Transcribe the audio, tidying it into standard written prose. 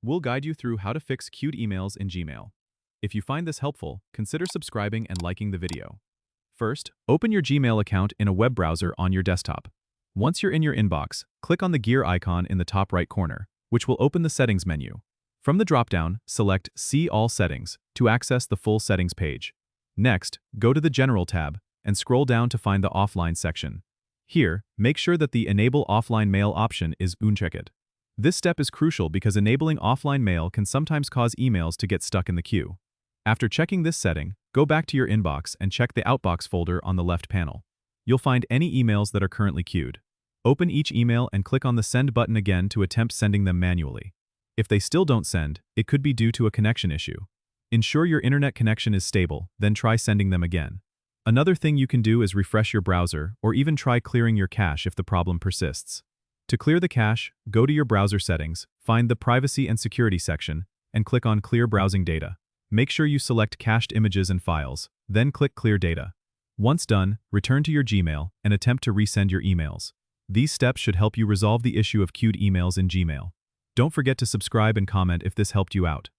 We'll guide you through how to fix queued emails in Gmail. If you find this helpful, consider subscribing and liking the video. First, open your Gmail account in a web browser on your desktop. Once you're in your inbox, click on the gear icon in the top right corner, which will open the Settings menu. From the dropdown, select See All Settings to access the full settings page. Next, go to the General tab and scroll down to find the Offline section. Here, make sure that the Enable Offline Mail option is unchecked. This step is crucial because enabling offline mail can sometimes cause emails to get stuck in the queue. After checking this setting, go back to your inbox and check the Outbox folder on the left panel. You'll find any emails that are currently queued. Open each email and click on the Send button again to attempt sending them manually. If they still don't send, it could be due to a connection issue. Ensure your internet connection is stable, then try sending them again. Another thing you can do is refresh your browser or even try clearing your cache if the problem persists. To clear the cache, go to your browser settings, find the Privacy and Security section, and click on Clear Browsing Data. Make sure you select cached images and files, then click Clear Data. Once done, return to your Gmail and attempt to resend your emails. These steps should help you resolve the issue of queued emails in Gmail. Don't forget to subscribe and comment if this helped you out.